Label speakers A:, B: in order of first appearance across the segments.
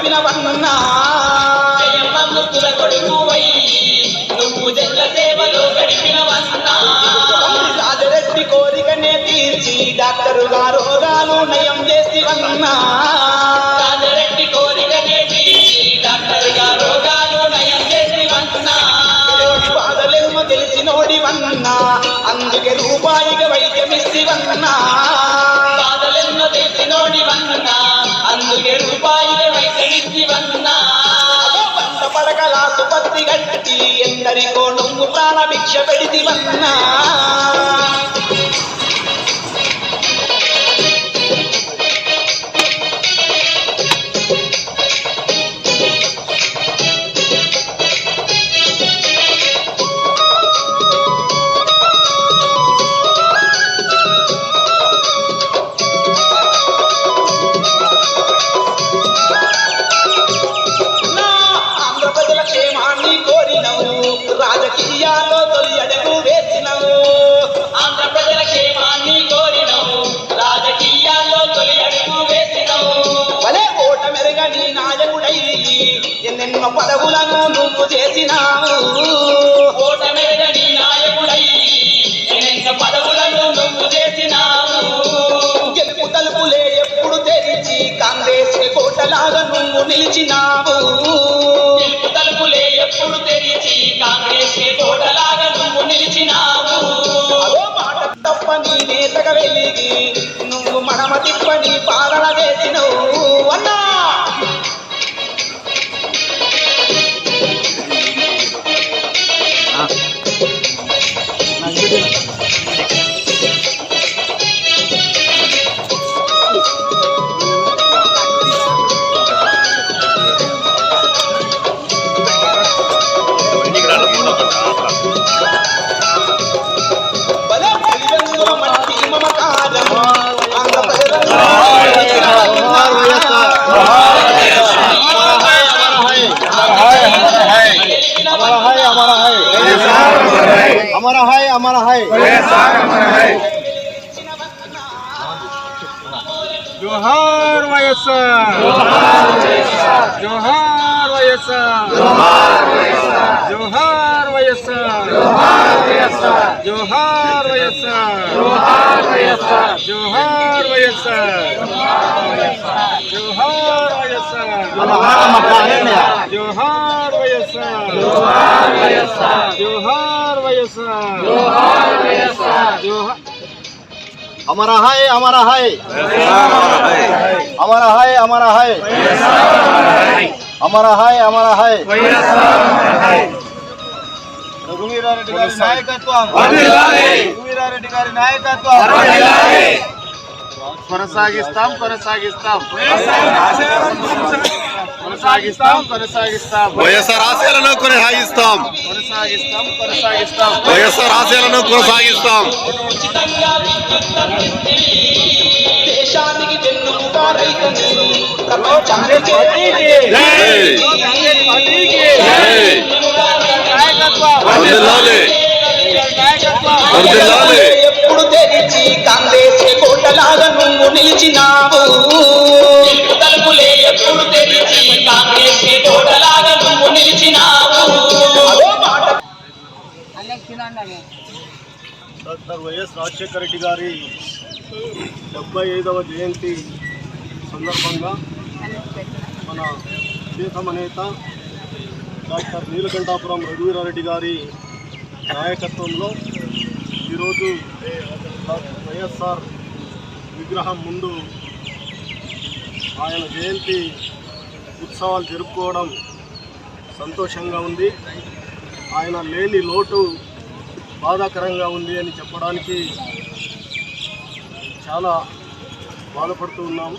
A: గడిపినవన్నా నువ్వు జల్ల సేవలో గడిపినవన్నా రాజరెడ్డి కోరికనే తీర్చి డాక్టరుగా రోగాలు నయం చేసివన్నా రాజరెడ్డి కోరికనే తీర్చి డాక్టరుగా రోగాలు నయం చేసివన్నా బాధలేమో తెలిసినోడివన్నా అందుకే రూపాయిగా వైద్యమిస్తివన్నా బాధలెన్నో తెలిసినోడివన్నా అందుకే రూపాయిగా వైద్యమిస్తివన్నా పడకల సుపత్తి గట్టి ఎందరికో నువ్వు ప్రాణ భిక్ష పెడితివన్నా రాజకీయాల్లో తొలి అడుగు వేసినవు ఆంధ్ర ప్రజల క్షేమాన్ని కోరినవు రాజకీయాల్లో తొలి అడుగు వేసినవు భలే ఓట మెరుగ నీ నాయకుడై ఎన్నెన్నో పదవులను నువ్వు చేసినావు ఓట మెరుగ నీ నాయకుడై ఎన్నెన్నో పదవులను నువ్వు చేసినావు గెలుపు తలుపులే ఎప్పుడు తెరిచి కాంగ్రెస్ కోటలాగా నువ్వు నిలిచినావు గెలుపు తలుపులే ఎప్పుడు తెరిచి కాంగ్రెస్ కోటలాగా నువ్వు నిలిచినావు అదో మాట తప్ప నీ నేతగా వెలిగి నువ్వు మనమ తిప్పని పాలన చేసినవు అన్నా
B: हमारा है जोहार वैएसआर जोहार वैएसआर जोहार वैएसआर जोहार वैएसआर जोहार वैएसआर जोहार वैएसआर जोहार वैएसआर जोहार वैएसआर जोहार वैएसआर जोहार हमारा है हमारा है हमारा है हमारा है हमारा है हमारा है रघुवीरारेड्डी गारी नायकत्వం रघुवीरारेड्डी गारी नायकत्వం కొనసాగిస్తాం కొనసాగిస్తాం కొనసాగిస్తాం కొనసాగిస్తాం వైఎస్ఆర్ ఆశయాలను కొనసాగిస్తాం కొనసాగిస్తాం కొనసాగిస్తాం వైఎస్ఆర్ ఆశయాలను కొనసాగిస్తాం
A: దేశానికి వెన్నుముగా రైతుని
B: కాంగ్రెస్ పార్టీకి జై కాంగ్రెస్ పార్టీకి జై నాయకత్వం వర్ధిల్లాలి నాయకత్వం వర్ధిల్లాలి
A: ఎప్పుడు తెరిచి కాంగ్రెస్ కోటలాగా నువ్వు నిలిచినావు తలుపులే ఎప్పుడు తెరిచి కాంగ్రెస్ కోటలాగా నువ్వు నిలిచినావు
B: డాక్టర్ వైఎస్ రాజశేఖర రెడ్డి గారి 75వ జయంతి సందర్భంగా మన ప్రియతమ నేత డాక్టర్ నీలకంఠాపురం రఘువీరారెడ్డి గారి నాయకత్వంలో ఈరోజు వైఎస్ఆర్ విగ్రహం ముందు ఆయన జయంతి ఉత్సవాలు జరుపుకోవడం సంతోషంగా ఉంది. ఆయన లేని లోటు బాధాకరంగా ఉంది అని చెప్పడానికి చాలా బాధపడుతూ ఉన్నాము.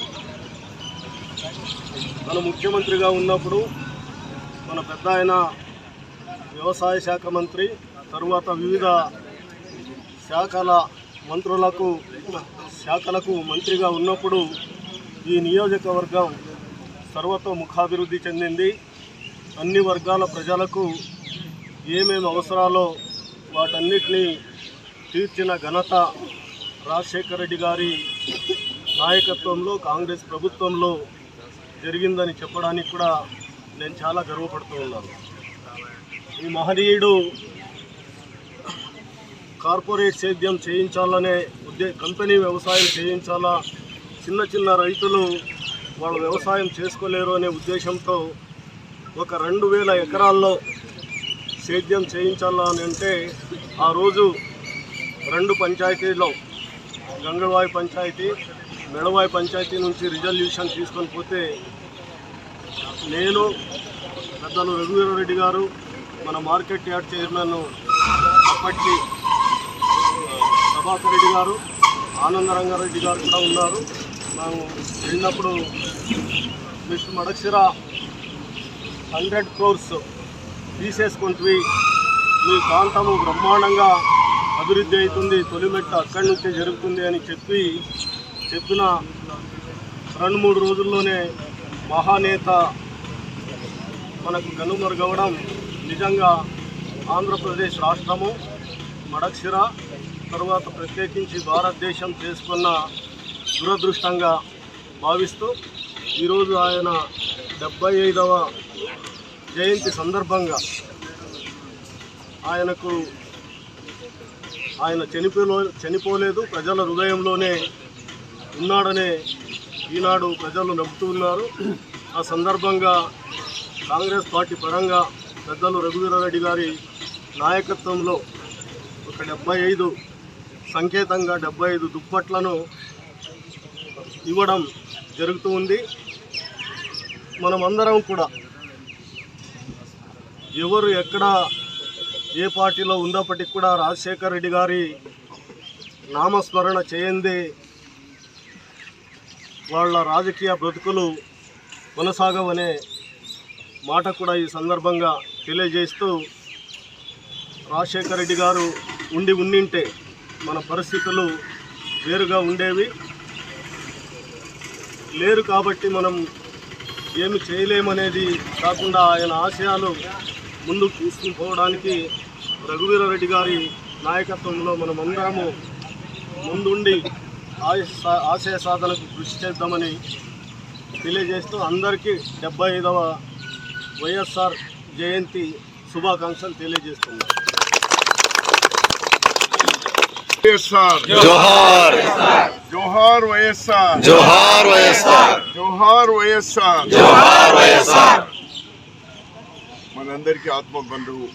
B: మన ముఖ్యమంత్రిగా ఉన్నప్పుడు మన పెద్ద ఆయన వ్యవసాయ శాఖ మంత్రి, తరువాత వివిధ శాఖలకు మంత్రిగా ఉన్నప్పుడు ఈ నియోజకవర్గం సర్వతోముఖాభివృద్ధి చెందింది. అన్ని వర్గాల ప్రజలకు ఏమేమి అవసరాలో వాటన్నిటినీ తీర్చిన ఘనత రాజశేఖర రెడ్డి గారి నాయకత్వంలో కాంగ్రెస్ ప్రభుత్వంలో జరిగిందని చెప్పడానికి కూడా నేను చాలా గర్వపడుతూ ఉన్నాను. ఈ మహనీయుడు కార్పొరేట్ సేద్యం చేయించాలనే కంపెనీ వ్యవసాయం చేయించాలా, చిన్న చిన్న రైతులు వాళ్ళు వ్యవసాయం చేసుకోలేరు అనే ఉద్దేశంతో ఒక 2000 ఎకరాల్లో సేద్యం చేయించాలా అని అంటే ఆ రోజు 2 పంచాయతీల్లో గంగవాయి పంచాయతీ, మెడవాయి పంచాయతీ నుంచి రిజల్యూషన్ తీసుకొని పోతే నేను, పెద్దలు రఘువీరారెడ్డి గారు, మన మార్కెట్ యార్డ్ చైర్మన్ అప్పటి ప్రభాకర్ రెడ్డి గారు, ఆనందరంగారెడ్డి గారు కూడా ఉన్నారు. మేము వెళ్ళినప్పుడు మిస్టర్ మడక్షిర 100 crores తీసేసుకుంటువి, మీ ప్రాంతము బ్రహ్మాండంగా అభివృద్ధి అవుతుంది, తొలిమెట్టు అక్కడి నుంచే జరుగుతుంది అని చెప్పిన 2-3 రోజుల్లోనే మహానేత మనకు కనుమరుగవడం నిజంగా ఆంధ్రప్రదేశ్ రాష్ట్రము, మడక్షిర తర్వాత ప్రత్యేకించి భారతదేశం చేసుకున్న దురదృష్టంగా భావిస్తూ ఈరోజు ఆయన 75వ జయంతి సందర్భంగా ఆయన చనిపోలేదు, ప్రజల హృదయంలోనే ఉన్నాడనే ఈనాడు ప్రజలు నమ్ముతూ ఉన్నారు. ఆ సందర్భంగా కాంగ్రెస్ పార్టీ పరంగా పెద్దలు రఘువీరారెడ్డి గారి నాయకత్వంలో ఒక 75 సంకేతంగా 75 దుప్పట్లను ఇవ్వడం జరుగుతూ ఉంది. మనమందరం కూడా ఎవరు ఎక్కడ ఏ పార్టీలో ఉన్నప్పటికీ కూడా రాజశేఖర రెడ్డి గారి నామస్మరణ చేయందే వాళ్ళ రాజకీయ బ్రతుకులు కొనసాగవనే మాట కూడా ఈ సందర్భంగా తెలియజేస్తూ, రాజశేఖర రెడ్డి గారు ఉండింటే మన పరిస్థితులు వేరుగా ఉండేవి. లేరు కాబట్టి మనం ఏమి చేయలేమనేది కాకుండా ఆయన ఆశయాలు ముందుకు తీసుకుని పోవడానికి రఘువీరారెడ్డి గారి నాయకత్వంలో మనమందరము ముందుండి ఆశయ సాధనకు కృషి చేద్దామని తెలియజేస్తూ అందరికీ 75వ వైఎస్ఆర్ జయంతి శుభాకాంక్షలు తెలియజేస్తున్నాను.
C: జోహార్
D: జోహార్ వైఎస్ఆర్,
C: జోహార్ వైఎస్ఆర్,
D: జోహార్ వైఎస్ఆర్,
C: జోహార్ వైఎస్ఆర్.
D: మనందరికీ ఆత్మ బంధువు,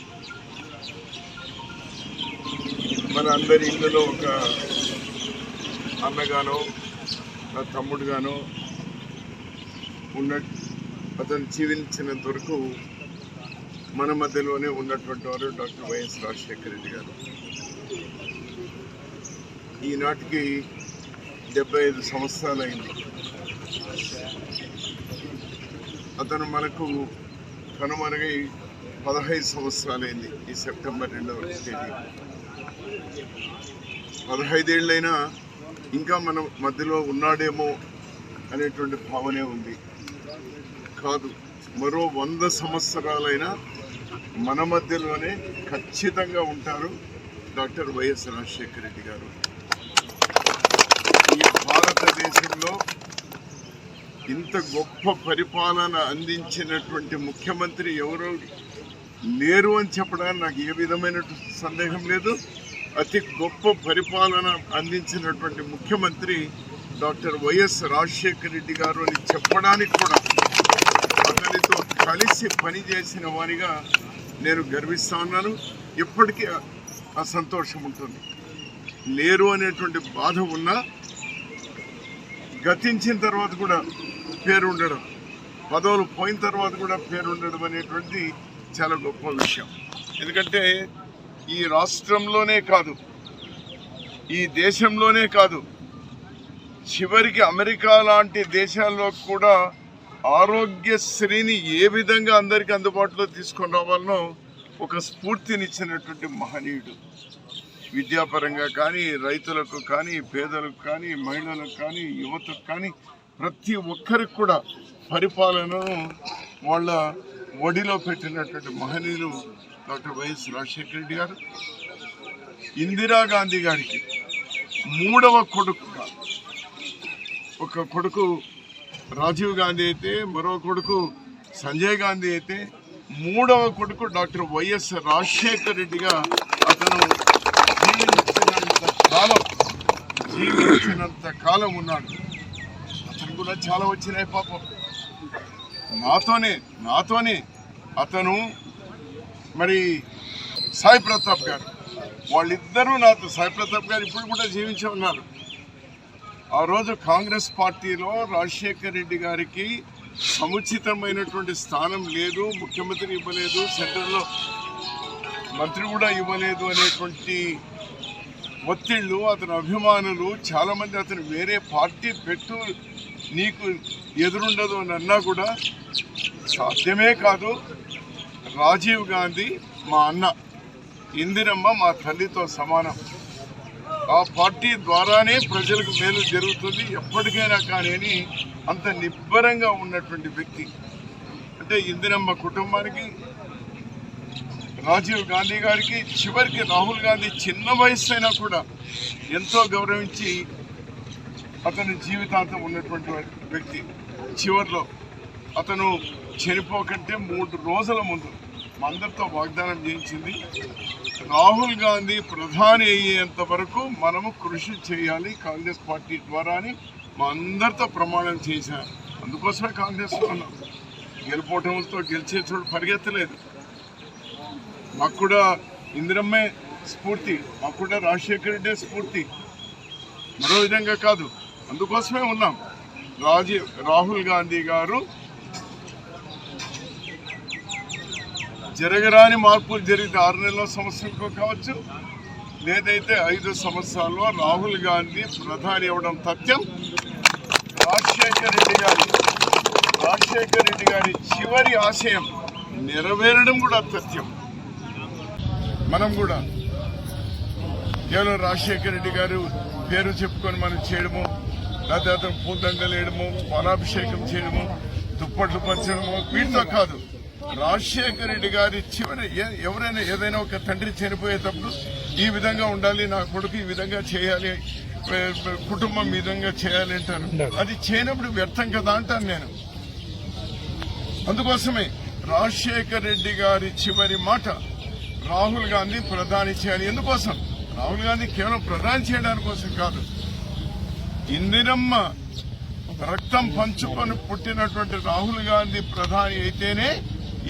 D: మన అందరి ఇందులో ఒక అన్నగానో నా తమ్ముడుగానో అతను జీవించినంత వరకు మన మధ్యలోనే ఉన్నటువంటి వారు డాక్టర్ వైఎస్ రాజశేఖర రెడ్డి గారు. ఈనాటికి 75 సంవత్సరాలైంది. అతను మనకు కనుమరుగై 15 సంవత్సరాలైంది. ఈ సెప్టెంబర్ 2వ తేదీ 15 ఏళ్ళైనా ఇంకా మన మధ్యలో ఉన్నాడేమో అనేటువంటి భావనే ఉంది. కాదు, మరో 100 సంవత్సరాలైనా మన మధ్యలోనే ఖచ్చితంగా ఉంటారు డాక్టర్ వైఎస్ రాజశేఖర రెడ్డి గారు. ఈ భారతదేశంలో ఇంత గొప్ప పరిపాలన అందించినటువంటి ముఖ్యమంత్రి ఎవరో లేరు అని చెప్పడానికి నాకు ఏ విధమైన సందేహం లేదు. అతి గొప్ప పరిపాలన అందించినటువంటి ముఖ్యమంత్రి డాక్టర్ వైఎస్ రాజశేఖర రెడ్డి గారు అని చెప్పడానికి కూడా అతనితో కలిసి పనిచేసిన వారిగా నేను గర్విస్తా ఉన్నాను. ఎప్పటికీ ఆ సంతోషం ఉంటుంది. లేరు అనేటువంటి బాధ ఉన్నా గతించిన తర్వాత కూడా పేరు ఉండడం, పదవులు పోయిన తర్వాత కూడా పేరు ఉండడం అనేటువంటిది చాలా గొప్ప విషయం. ఎందుకంటే ఈ రాష్ట్రంలోనే కాదు, ఈ దేశంలోనే కాదు, చివరికి అమెరికా లాంటి దేశాల్లో కూడా ఆరోగ్యశ్రీని ఏ విధంగా అందరికీ అందుబాటులో తీసుకొని రావాలనో ఒక స్ఫూర్తినిచ్చినటువంటి మహనీయుడు. విద్యాపరంగా కానీ, రైతులకు కానీ, పేదలకు కానీ, మహిళలకు కానీ, యువతకు కానీ ప్రతి ఒక్కరికి కూడా పరిపాలనను వాళ్ళ ఒడిలో పెట్టినటువంటి మహనీయులు డాక్టర్ వైఎస్ రాజశేఖర రెడ్డి గారు. ఇందిరాగాంధీ గారికి 3వ కొడుకుగా, ఒక కొడుకు రాజీవ్ గాంధీ అయితే, మరో కొడుకు సంజయ్ గాంధీ అయితే, మూడవ కొడుకు డాక్టర్ వైఎస్ రాజశేఖర రెడ్డిగా అతను జీవించినంత కాలం ఉన్నాడు. అతను కూడా చాలా వచ్చినాయి పాపం. నాతోనే అతను మరి సాయి ప్రతాప్ గారు, వాళ్ళిద్దరూ నాతో, సాయి ప్రతాప్ గారు ఇప్పుడు కూడా జీవించి ఉన్నారు. ఆ రోజు కాంగ్రెస్ పార్టీలో రాజశేఖర రెడ్డి గారికి సముచితమైనటువంటి స్థానం లేదు, ముఖ్యమంత్రి ఇవ్వలేదు, సెంటర్లో మంత్రి కూడా ఇవ్వలేదు అనేటువంటి ఒత్తిళ్లు, అతని అభిమానులు చాలామంది అతను వేరే పార్టీ పెట్టు, నీకు ఎదురుండదు అని అన్నా కూడా సాధ్యమే కాదు. రాజీవ్ గాంధీ మా అన్న, ఇందిరమ్మ మా తల్లితో సమానం. ఆ పార్టీ ద్వారానే ప్రజలకు మేలు జరుగుతుంది ఎప్పటికైనా కానీ అని అంత నిబ్బరంగా ఉన్నటువంటి వ్యక్తి. అంటే ఇందిరమ్మ కుటుంబానికి, రాజీవ్ గాంధీ గారికి, చివరికి రాహుల్ గాంధీ చిన్న వయసు అయినా కూడా ఎంతో గౌరవించి అతని జీవితాంతం ఉన్నటువంటి వ్యక్తి. చివరిలో అతను చనిపోకంటే 3 రోజుల ముందు మా అందరితో వాగ్దానం చేయించింది, రాహుల్ గాంధీ ప్రధాని అయ్యేంత వరకు మనము కృషి చేయాలి కాంగ్రెస్ పార్టీ ద్వారా అని మా అందరితో ప్రమాణం చేశారు. అందుకోసమే కాంగ్రెస్లో ఉన్నాం. గెలుపోవటంతో గెలిచే చోటు పరిగెత్తలేదు. మాకు కూడా ఇందిరమ్మే స్ఫూర్తి, మాకు కూడా రాజశేఖర రెడ్డి స్ఫూర్తి, మరో విధంగా కాదు. అందుకోసమే ఉన్నాం. రాహుల్ గాంధీ గారు జరగరాని మార్పులు జరిగితే 6 నెలల సంవత్సరంలో కావచ్చు, లేదైతే 5 సంవత్సరాల్లో రాహుల్ గాంధీ ప్రధాని అవ్వడం తథ్యం. రాజశేఖర రెడ్డి గారి చివరి ఆశయం నెరవేరడం కూడా తథ్యం. మనం కూడా కేవలం రాజశేఖర రెడ్డి గారు పేరు చెప్పుకొని మనం చేయడము, లేకపోతే అతను పూదండలు వేయడము, పాలాభిషేకం చేయడము, దుప్పట్లు పంచడము, వీటితో కాదు. రాజశేఖర రెడ్డి గారి చివరి ఎవరైనా ఏదైనా ఒక తండ్రి చనిపోయేటప్పుడు ఈ విధంగా ఉండాలి, నా కొడుకు ఈ విధంగా చేయాలి, కుటుంబం ఈ విధంగా చేయాలి అంటారు. అది చేయనప్పుడు వ్యర్థం కదా అంటాను నేను. అందుకోసమే రాజశేఖర రెడ్డి గారి చివరి మాట రాహుల్ గాంధీ ప్రధాని చేయాలి. ఎందుకోసం? రాహుల్ గాంధీ కేవలం ప్రధాని చేయడానికి కోసం కాదు, ఇందిరమ్మ రక్తం పంచుకొని పుట్టినటువంటి రాహుల్ గాంధీ ప్రధాని అయితేనే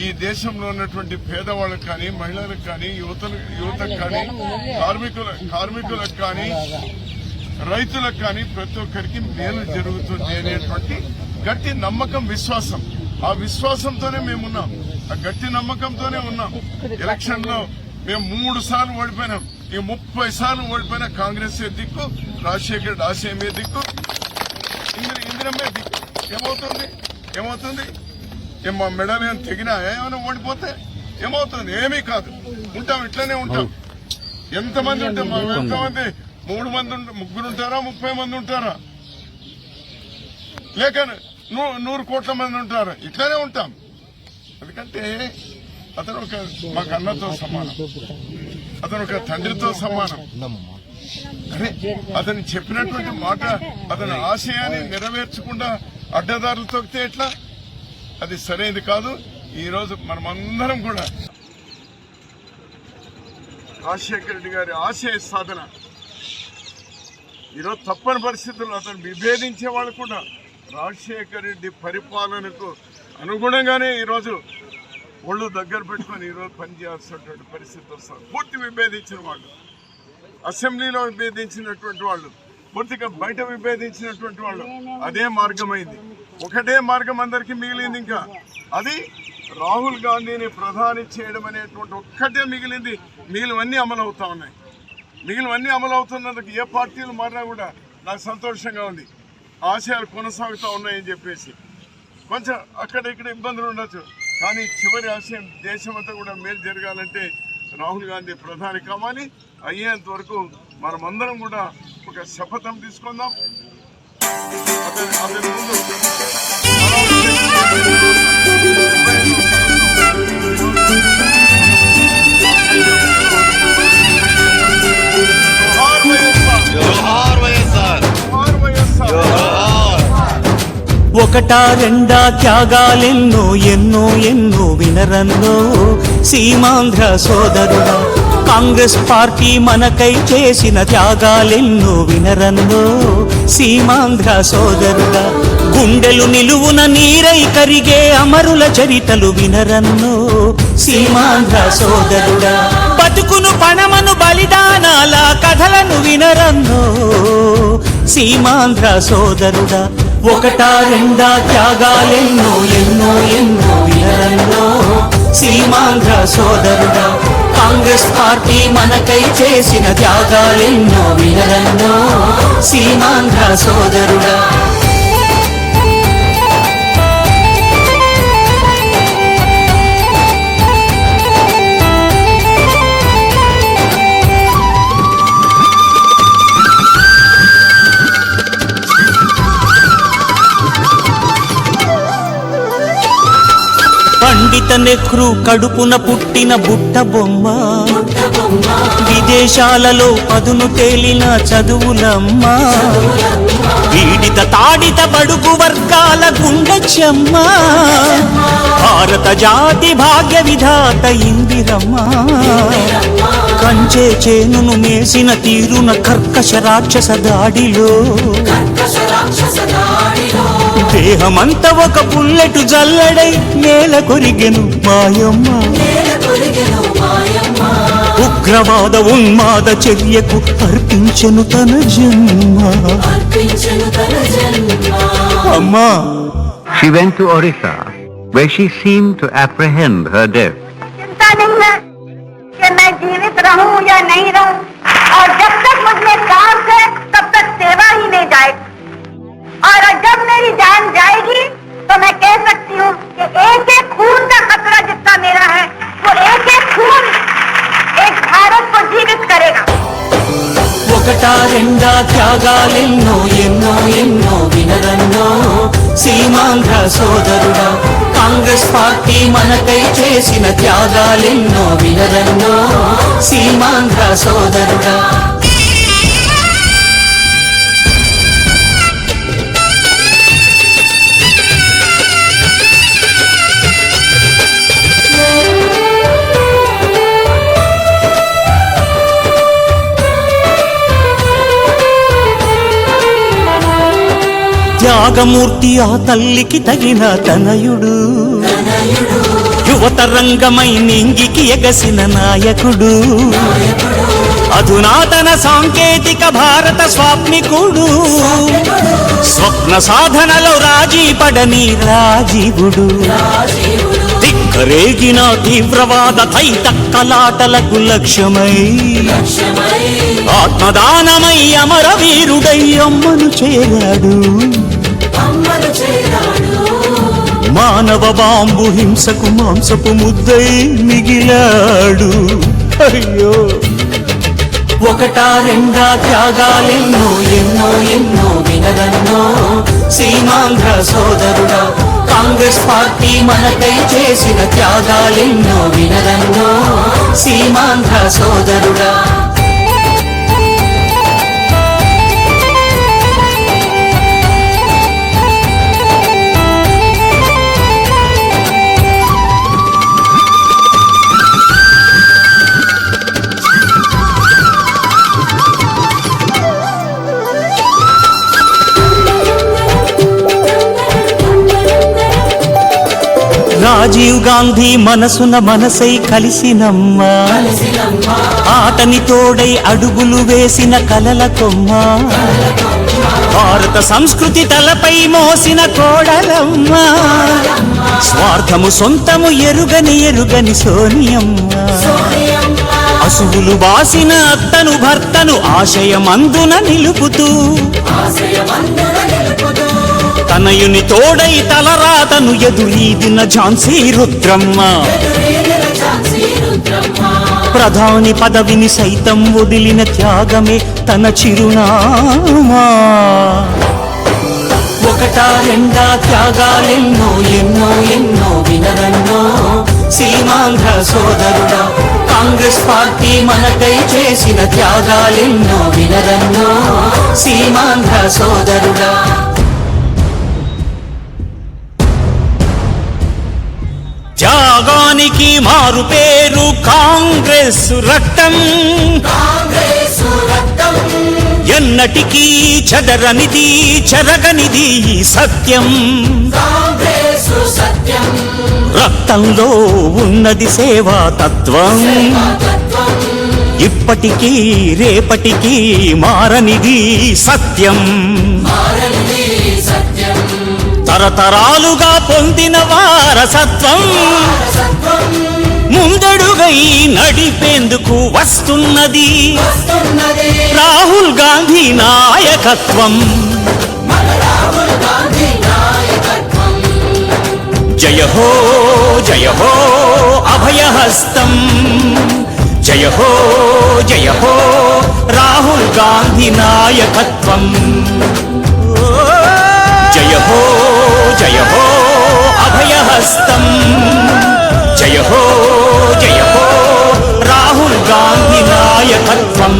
D: ఈ దేశంలో ఉన్నటువంటి పేదవాళ్ళకు కానీ, మహిళలకు కానీ, యువతకు కానీ, కార్మికులకు కానీ, రైతులకు కానీ ప్రతి ఒక్కరికి మేలు జరుగుతుంది అనేటువంటి గట్టి నమ్మకం, విశ్వాసం. ఆ విశ్వాసంతోనే మేమున్నాం, ఆ గట్టి నమ్మకంతోనే ఉన్నాం. ఎలక్షన్ లో మేము 3 సార్లు ఓడిపోయినాం. ఈ 30 సార్లు ఓడిపోయినా కాంగ్రెస్ దిక్కు, రాజశేఖర ఆశయమే దిక్కు, ఇందిరమ్మే దిక్కు. ఏమవుతుంది? మా మెడలు ఏమైనా తెగినా, ఏమైనా ఓడిపోతే ఏమవుతుంది? ఏమీ కాదు, ఉంటాం, ఇట్లనే ఉంటాం. ఎంతమంది ఉంటే ఎంతమంది? 3 మంది, 3 ఉంటారా, 30 మంది ఉంటారా, లేక 100 కోట్ల మంది ఉంటారా? ఇట్లనే ఉంటాం. ఎందుకంటే అతను ఒక మాకు అన్నతో సమానం, అతను ఒక తండ్రితో సమానం. అరే అతను చెప్పినటువంటి మాట, అతని ఆశయాన్ని నెరవేర్చకుండా అడ్డదారులు తొక్కితే ఎట్లా? అది సరైనది కాదు. ఈరోజు మనమందరం కూడా రాజశేఖర రెడ్డి గారి ఆశయ సాధన ఈరోజు తప్పని పరిస్థితుల్లో అతను విభేదించే వాళ్ళు కూడా రాజశేఖర రెడ్డి పరిపాలనకు అనుగుణంగానే ఈరోజు ఒళ్ళు దగ్గర పెట్టుకొని ఈరోజు పనిచేయాల్సినటువంటి పరిస్థితి వస్తుంది. పూర్తి విభేదించిన వాళ్ళు, అసెంబ్లీలో విభేదించినటువంటి వాళ్ళు, పూర్తిగా బయట విభేదించినటువంటి వాళ్ళు, అదే మార్గమైంది. ఒకటే మార్గం అందరికీ మిగిలింది. ఇంకా అది రాహుల్ గాంధీని ప్రధాని చేయడం అనేటువంటి ఒక్కటే మిగిలింది. మిగిలినవన్నీ అమలు అవుతా ఉన్నాయి. మిగిలినవన్నీ అమలు అవుతున్నందుకు ఏ పార్టీలు మారినా కూడా నాకు సంతోషంగా ఉంది. ఆశయాలు కొనసాగుతూ ఉన్నాయని చెప్పేసి కొంచెం అక్కడ ఇక్కడ ఇబ్బందులు ఉండొచ్చు, కానీ చివరి ఆశయం దేశమంతా కూడా మేలు జరగాలంటే రాహుల్ గాంధీ ప్రధాని కావాలి. అయ్యేంత వరకు మనమందరం కూడా ఒక శపథం తీసుకుందాం. అతని ముందు
C: జోహార్ వైఎస్ఆర్, జోహార్ వైఎస్ఆర్, జోహార్.
E: ఒకటా రెండా త్యాగాలెన్నో ఎన్నో ఎన్నో వినరన్నో సీమాంధ్ర సోదరుడా. కాంగ్రెస్ పార్టీ మనకై చేసిన త్యాగాలెన్నో వినరన్నో సీమాంధ్ర సోదరుడా. గుండెలు నిలువున నీరై కరిగే అమరుల చరితలు వినరన్నో సీమాంధ్ర సోదరుడా. బతుకును పణమను బలిదానాల కథలను వినరన్నో సీమాంధ్ర సోదరుడా. ఒకటా రెండా త్యాగాలెన్నో ఎన్నో ఎన్నో వినరన్నో సీమాంధ్ర సోదరుడా. కాంగ్రెస్ పార్టీ మనకై చేసిన త్యాగాలెన్నో వినరన్నో సీమాంధ్ర సోదరుడా. పండిత నెహ్రూ కడుపున పుట్టిన బుట్ట బొమ్మ, విదేశాలలో పదును తేలిన చదువులమ్మ, పీడిత తాడిత బడుగు వర్గాల గుండె చెమ్మ, భారత జాతి భాగ్య విధాత ఇందిరమ్మ. కంచే చేనును మేసిన తీరున కర్కశ రాక్షస దాడిలో దేహమంత ఒక బుల్లెటు జల్లడై నేల కొరిగెను మాయమ్మ. ఉగ్రవాద ఉన్మాద చర్యకు అర్పించెను తన జన్మ. అమ్మా.
F: She went to Orissa, where she seemed to apprehend her death.
G: चिंता नहीं है कि मैं जीवित रहूं या नहीं रहूं, और जब तक मुझमें सांस है तब तक सेवा ही नहीं जाएगी, और जब मेरी जान जाएगी तो मैं कह सकती हूँ कि एक एक खून का खतरा जितना मेरा है, वो एक एक खून एक भारत को जीवित करेगा.
E: ఒకటా రెండా త్యాగాలెన్నో ఎన్నో ఎన్నో వినరన్నో సీమాంధ్ర సోదరుడా. కాంగ్రెస్ పార్టీ మనకై చేసిన త్యాగాలెన్నో వినరన్నో సీమాంధ్ర సోదరుడా. త్యాగమూర్తి ఆ తల్లికి తగిన తనయుడు, యువత రంగమై నింగికి ఎగసిన నాయకుడు, అధునాతన సాంకేతిక భారత స్వాప్నికుడు, స్వప్న సాధనలో రాజీ పడని రాజీవుడు, దిక్కరేగిన తీవ్రవాద తైతక్కలాటలకు లక్ష్యమై ఆత్మదానమై అమరవీరుడై అమ్మను చేరాడు. మానవ బాంబు హింసకు మాంసపు ముద్దై మిగిలాడు. అయ్యో. ఒకటా రెండా త్యాగాలెన్నో ఎన్నో ఎన్నో వినరన్నో సీమాంధ్ర సోదరుడా. కాంగ్రెస్ పార్టీ మనకై చేసిన త్యాగాలెన్నో వినరన్నో సీమాంధ్ర సోదరుడా. రాజీవ్ గాంధీ మనసున మనసై కలిసినమ్మ, ఆతని తోడై అడుగులు వేసిన కలల కొమ్మ, భారత సంస్కృతి తలపై మోసిన కోడలమ్మ, స్వార్థము సొంతము ఎరుగని ఎరుగని సోనియమ్మ, అసువులు బాసిన అత్తను భర్తను ఆశయమందున నిలుపుతూ తనయుని తోడై తలరాతను ఎదురీదిన ఝాన్సీ రుద్రమ్మ. ప్రధాని పదవిని సైతం వదిలిన త్యాగమే తన చిరునామా. ఒకటా రెండా త్యాగాలెన్నో ఎన్నో ఎన్నో వినరన్నో సీమాంధ్ర సోదరుడా. కాంగ్రెస్ పార్టీ మనకై చేసిన త్యాగాలెన్నో వినరన్నో సీమాంధ్ర సోదరుడా. ధర్మానికి మారు పేరు కాంగ్రెస్ రక్తం, ఎన్నటికీ చెదరనిది చెరగనిది సత్యం, రక్తంలో ఉన్నది సేవా తత్వం, ఇప్పటికీ రేపటికి మారనిది సత్యం, తరతరాలుగా పొందిన వారసత్వం, ముందడుగై నడిపేందుకు వస్తున్నది రాహుల్ గాంధీ నాయకత్వం. జయ హో అభయహస్తం, జయ హో రాహుల్ గాంధీ నాయకత్వం. జయ హో అభయహస్తం, జయ హో రాహుల్ గాంధీ నాయకత్వం.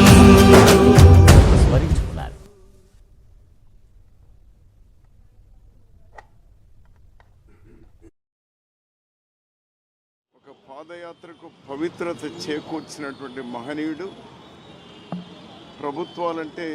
D: ఒక పాదయాత్రకు పవిత్రత చేకూర్చినటువంటి మహనీయుడు. ప్రభుత్వాలంటే